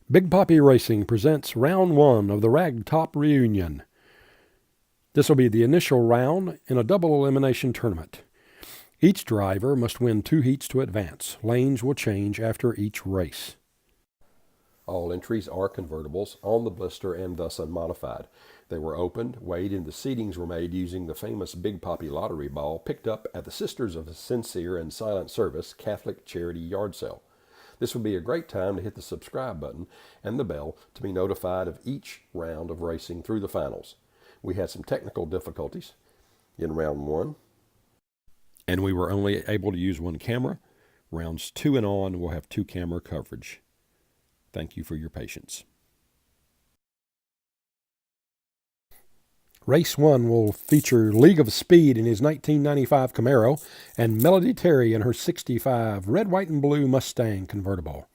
Big Poppy Racing presents round one of the Ragtop reunion. This will be the initial round in a double elimination tournament. Each driver must win 2 heats to advance. Lanes will change after each race. All entries are convertibles on the blister and thus unmodified. They were opened, weighed, and the seedings were made using the famous Big Poppy lottery ball picked up at the Sisters of Sincere and Silent Service Catholic Charity Yard Sale. This would be a great time to hit the subscribe button and the bell to be notified of each round of racing through the finals. We had some technical difficulties in round 1, and we were only able to use 1 camera. Rounds 2 and on will have 2 camera coverage. Thank you for your patience. Race 1 will feature League of Speed in his 1995 Camaro and Melody Terry in her 65 red, white, and blue Mustang convertible.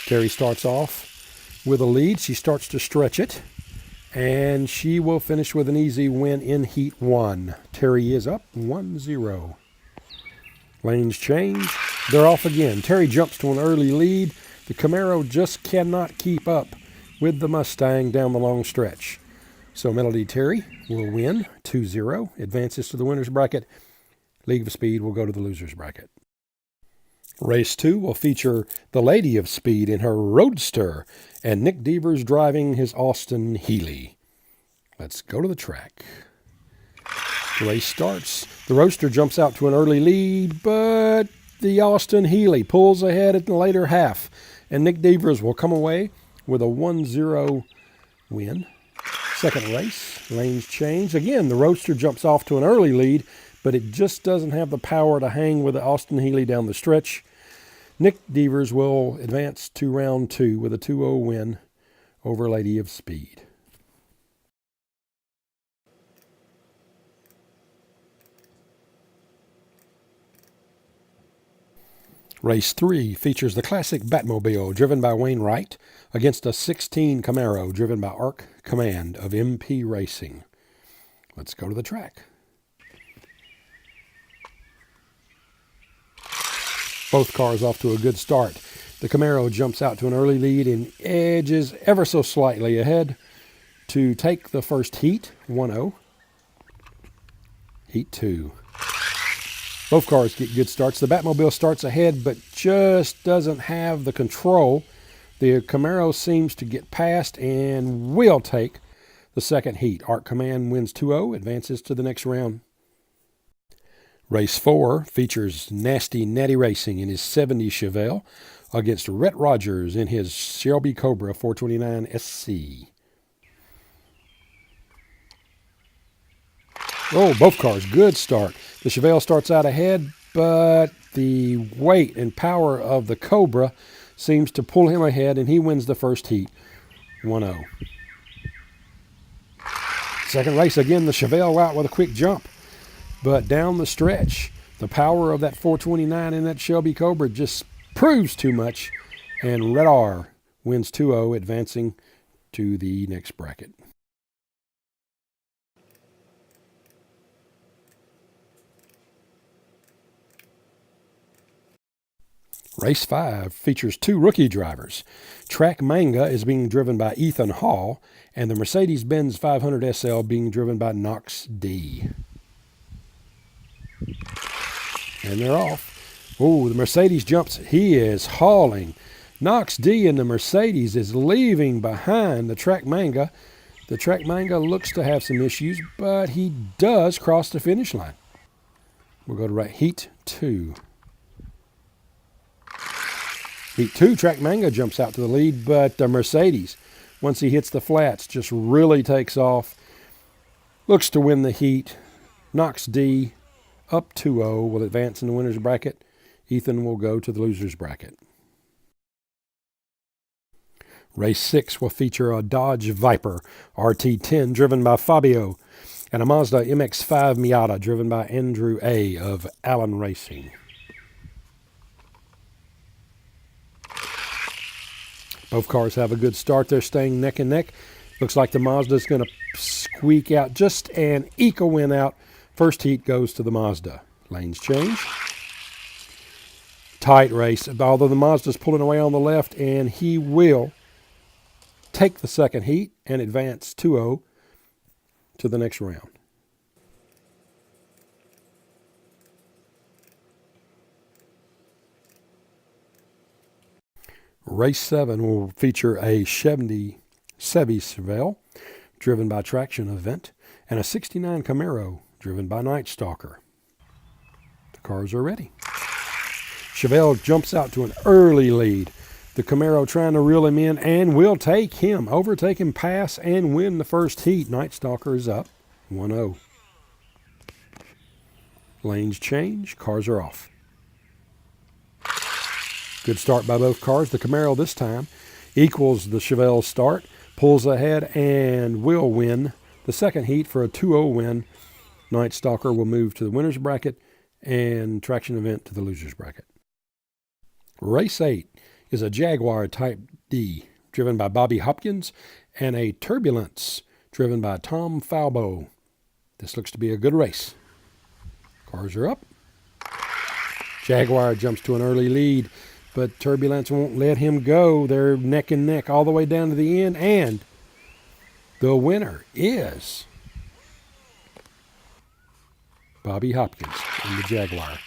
Terry starts off with a lead. She starts to stretch it, and she will finish with an easy win in Heat 1. Terry is up 1-0. Lanes change. They're off again. Terry jumps to an early lead. The Camaro just cannot keep up with the Mustang down the long stretch. So Melody Terry will win 2-0, advances to the winner's bracket. League of Speed will go to the loser's bracket. Race 2 will feature the Lady of Speed in her Roadster and Nick Devers driving his Austin Healey. Let's go to the track. The race starts. The Roadster jumps out to an early lead, but the Austin Healey pulls ahead in the later half, and Nick Devers will come away with a 1-0 win. Second race, lanes change. Again, the Roadster jumps off to an early lead, but it just doesn't have the power to hang with the Austin Healey down the stretch. Nick Devers will advance to round 2 with a 2-0 win over Lady of Speed. Race 3 features the classic Batmobile driven by Wayne Wright against a 16 Camaro driven by Arc Command of MP Racing. Let's go to the track. Both cars off to a good start. The Camaro jumps out to an early lead and edges ever so slightly ahead to take the first heat, 1-0. Heat 2. Both cars get good starts. The Batmobile starts ahead, but just doesn't have the control. The Camaro seems to get past and will take the second heat. Arc Command wins 2-0, advances to the next round. Race 4 features Nasty Natty Racing in his 70 Chevelle against Rhett Rogers in his Shelby Cobra 429 SC. Oh, both cars, good start. The Chevelle starts out ahead, but the weight and power of the Cobra seems to pull him ahead, and he wins the first heat, 1-0. Second race, again, the Chevelle out with a quick jump, but down the stretch, the power of that 429 in that Shelby Cobra just proves too much, and Red R wins 2-0, advancing to the next bracket. Race 5 features 2 rookie drivers. Track Manga is being driven by Ethan Hall, and the Mercedes-Benz 500 SL being driven by Knox D. And they're off. Oh, the Mercedes jumps. He is hauling. Knox D in the Mercedes is leaving behind the Track Manga. The Track Manga looks to have some issues, but he does cross the finish line. We'll go to Heat 2. Heat 2, Track Manga jumps out to the lead, but the Mercedes, once he hits the flats, just really takes off. Looks to win the heat. Knox D up 2-0 will advance in the winner's bracket. Ethan will go to the loser's bracket. Race 6 will feature a Dodge Viper RT10 driven by Fabio and a Mazda MX-5 Miata driven by Andrew A. of Allen Racing. Both cars have a good start. They're staying neck and neck. Looks like the Mazda's going to squeak out just an eke a win out. First heat goes to the Mazda. Lanes change. Tight race, although the Mazda's pulling away on the left, and he will take the second heat and advance 2-0 to the next round. Race 7 will feature a Chevy Chevelle, driven by Traction Event, and a 69 Camaro, driven by Night Stalker. The cars are ready. Chevelle jumps out to an early lead. The Camaro trying to reel him in and will overtake him, pass, and win the first heat. Night Stalker is up 1-0. Lanes change, cars are off. Good start by both cars. The Camaro this time equals the Chevelle's start, pulls ahead, and will win the second heat for a 2-0 win. Night Stalker will move to the winner's bracket and Traction Event to the loser's bracket. Race 8 is a Jaguar Type D, driven by Bobby Hopkins, and a Turbulence, driven by Tom Falbo. This looks to be a good race. Cars are up. Jaguar jumps to an early lead, but Turbulence won't let him go. They're neck and neck all the way down to the end, and the winner is Bobby Hopkins in the Jaguar.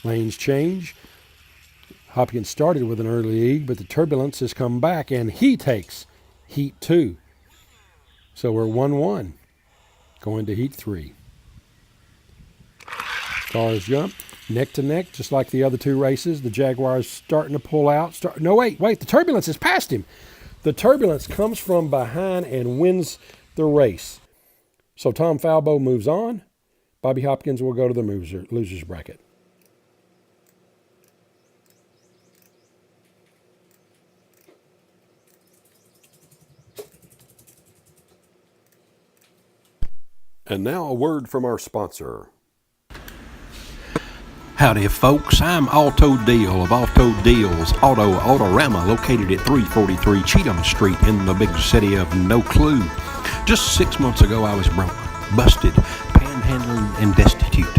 Lanes change. Hopkins started with an early lead, but the Turbulence has come back, and he takes Heat 2. So we're 1-1 going to Heat 3. Cars jump neck to neck, just like the other two races. The Jaguar's starting to pull out. Wait, the Turbulence has passed him. The Turbulence comes from behind and wins the race. So Tom Falbo moves on. Bobby Hopkins will go to the loser's bracket. And now a word from our sponsor. Howdy folks, I'm Auto Deal of Auto Deals Autorama, located at 343 Cheatham Street in the big city of No Clue. Just 6 months ago I was broke, busted, panhandling and destitute.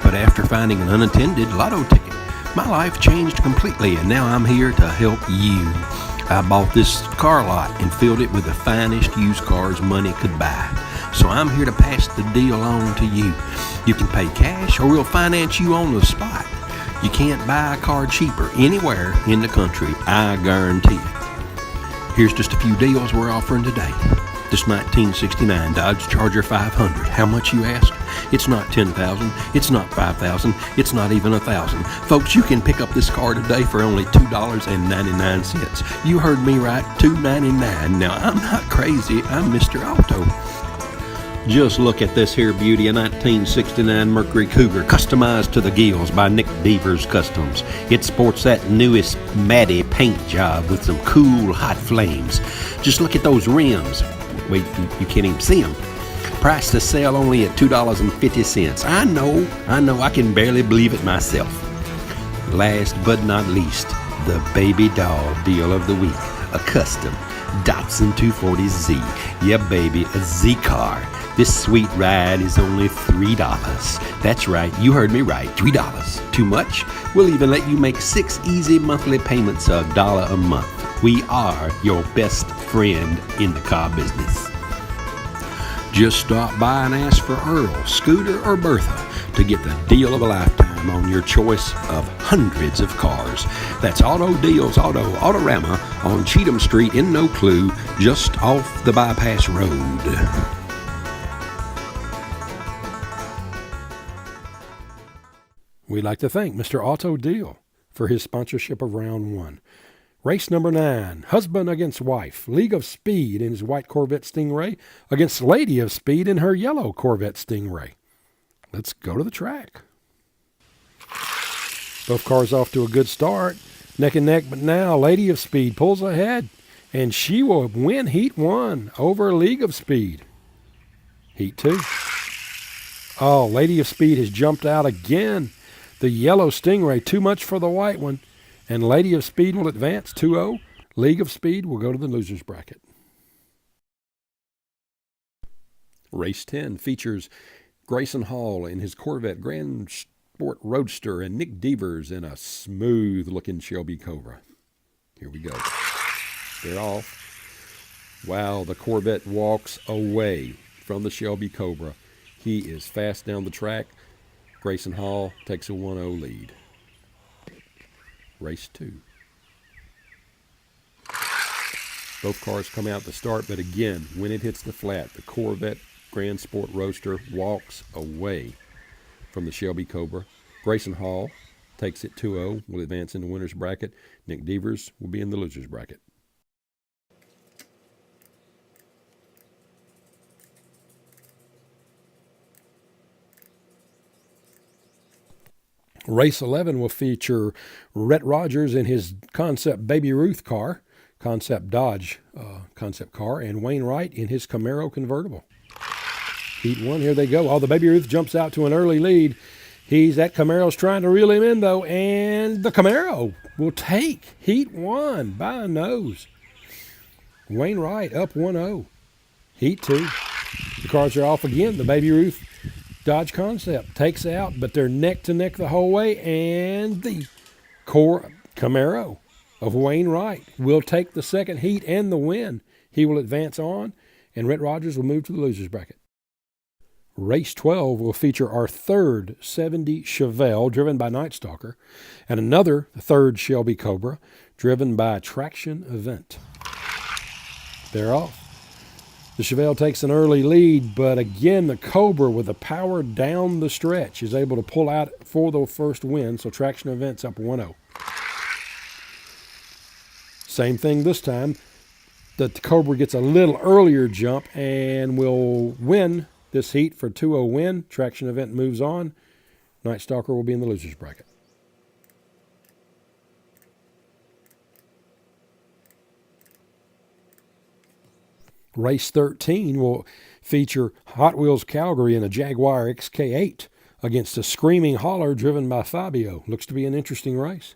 But after finding an unattended lotto ticket, my life changed completely, and now I'm here to help you. I bought this car lot and filled it with the finest used cars money could buy. So I'm here to pass the deal on to you. You can pay cash or we'll finance you on the spot. You can't buy a car cheaper anywhere in the country, I guarantee it. Here's just a few deals we're offering today. This 1969 Dodge Charger 500. How much, you ask? It's not $10,000, it's not $5,000, it's not even $1,000. Folks, you can pick up this car today for only $2.99. You heard me right, $2.99. Now, I'm not crazy, I'm Mr. Auto. Just look at this here beauty, a 1969 Mercury Cougar, customized to the gills by Nick Deavers Customs. It sports that newest Maddie paint job with some cool hot flames. Just look at those rims. Wait, you can't even see them. Price to sell only at $2.50. I know, I can barely believe it myself. Last but not least, the baby doll deal of the week, a custom Datsun 240Z. Yeah, baby, a Z car. This sweet ride is only $3. That's right, you heard me right, $3. Too much? We'll even let you make 6 easy monthly payments of $1 a month. We are your best friend in the car business. Just stop by and ask for Earl, Scooter, or Bertha to get the deal of a lifetime on your choice of hundreds of cars. That's Auto Deals Autorama on Cheatham Street in No Clue, just off the bypass road. We'd like to thank Mr. Auto Deal for his sponsorship of Round 1. Race number 9, husband against wife. League of Speed in his white Corvette Stingray against Lady of Speed in her yellow Corvette Stingray. Let's go to the track. Both cars off to a good start, neck and neck, but now Lady of Speed pulls ahead, and she will win Heat 1 over League of Speed. Heat 2. Oh, Lady of Speed has jumped out again. The yellow Stingray, too much for the white one. And Lady of Speed will advance 2-0. League of Speed will go to the loser's bracket. Race 10 features Grayson Hall in his Corvette Grand Sport Roadster and Nick Devers in a smooth-looking Shelby Cobra. Here we go. They're off. Wow, the Corvette walks away from the Shelby Cobra. He is fast down the track. Grayson Hall takes a 1-0 lead. Race 2. Both cars come out to start, but again, when it hits the flat, the Corvette Grand Sport Roadster walks away from the Shelby Cobra. Grayson Hall takes it 2-0, will advance in the winner's bracket. Nick Devers will be in the loser's bracket. Race 11 will feature Rhett Rogers in his concept Baby Ruth car, concept Dodge concept car, and Wayne Wright in his Camaro convertible. Heat 1, here they go. Oh, the Baby Ruth jumps out to an early lead. That Camaro's trying to reel him in, though, and the Camaro will take Heat 1 by a nose. Wayne Wright up 1-0. Heat 2. The cars are off again. The Baby Ruth Dodge Concept takes out, but they're neck to neck the whole way, and the Camaro of Wayne Wright will take the second heat and the win. He will advance on, and Rhett Rogers will move to the loser's bracket. Race 12 will feature our third 70 Chevelle, driven by Night Stalker, and another third Shelby Cobra, driven by Traction Event. They're off. The Chevelle takes an early lead, but again, the Cobra, with the power down the stretch, is able to pull out for the first win, so Traction Event's up 1-0. Same thing this time. The Cobra gets a little earlier jump and will win this heat for 2-0 win. Traction Event moves on. Night Stalker will be in the loser's bracket. Race 13 will feature Hot Wheels Calgary in a Jaguar XK8 against a Screaming Holler driven by Fabio. Looks to be an interesting race.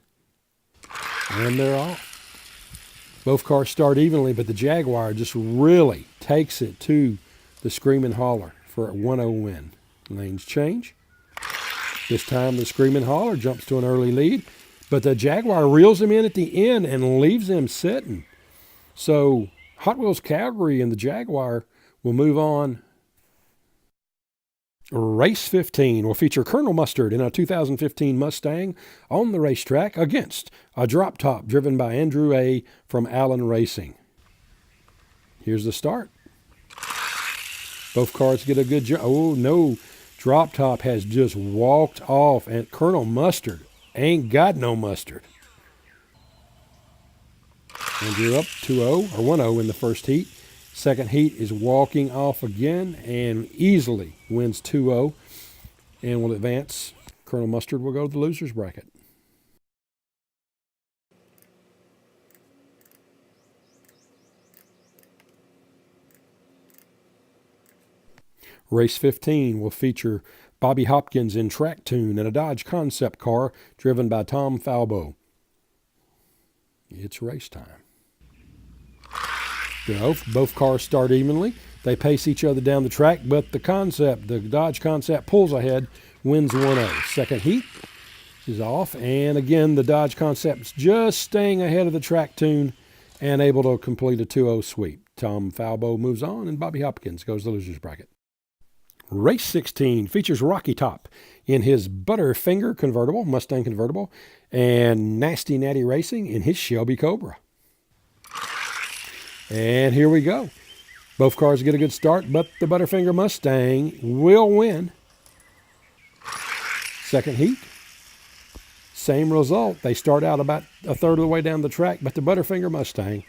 And they're off. Both cars start evenly, but the Jaguar just really takes it to the Screaming Holler for a 1-0 win. Lanes change. This time the Screaming Holler jumps to an early lead, but the Jaguar reels him in at the end and leaves him sitting. So Hot Wheels Calgary and the Jaguar will move on. Race 15 will feature Colonel Mustard in a 2015 Mustang on the racetrack against a drop top driven by Andrew A. from Allen Racing. Here's the start. Both cars get a good jump. Oh, no. Drop top has just walked off, and Colonel Mustard ain't got no mustard. Andrew up 2-0 or 1-0 in the first heat. Second heat is walking off again and easily wins 2-0 and will advance. Colonel Mustard will go to the loser's bracket. Race 15 will feature Bobby Hopkins in Track Tune and a Dodge concept car driven by Tom Falbo. It's race time. Both cars start evenly. They pace each other down the track, but the Dodge Concept pulls ahead, wins 1-0. Second heat is off, and again, the Dodge Concept's just staying ahead of the Track Tune and able to complete a 2-0 sweep. Tom Falbo moves on, and Bobby Hopkins goes to the loser's bracket. Race 16 features Ragtop in his Butterfinger convertible, Mustang convertible, and Nasty Natty Racing in his Shelby Cobra. And here we go. Both cars get a good start, but the Butterfinger Mustang will win. Second heat, same result. They start out about a third of the way down the track, but the Butterfinger Mustang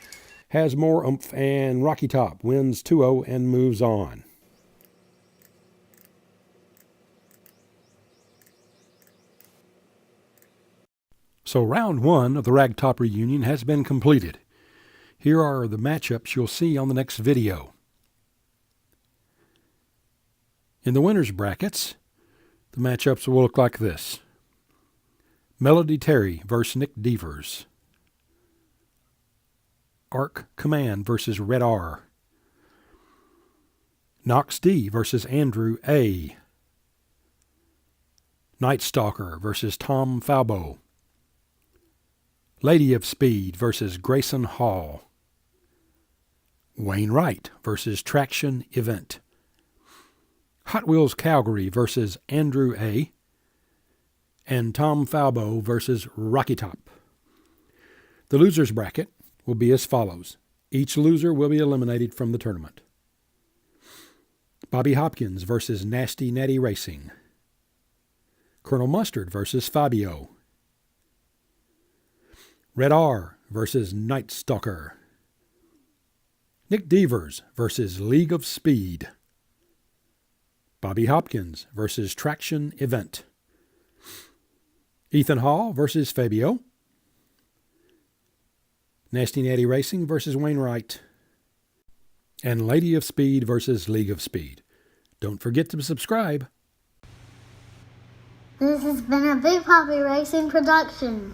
has more oomph, and Ragtop wins 2-0 and moves on. So round one of the Ragtop reunion has been completed. Here are the matchups you'll see on the next video. In the winners' brackets, the matchups will look like this. Melody Terry versus Nick Devers. Arc Command versus Red R. Knox D versus Andrew A. Night Stalker versus Tom Falbo. Lady of Speed versus Grayson Hall. Wayne Wright versus Traction Event. Hot Wheels Calgary versus Andrew A. And Tom Falbo versus Ragtop. The losers bracket will be as follows. Each loser will be eliminated from the tournament. Bobby Hopkins versus Nasty Natty Racing. Colonel Mustard versus Fabio. Red R versus Night Stalker. Nick Devers versus League of Speed. Bobby Hopkins versus Traction Event. Ethan Hall versus Fabio. Nasty Natty Racing versus Wainwright. And Lady of Speed versus League of Speed. Don't forget to subscribe. This has been a Big Poppy Racing production.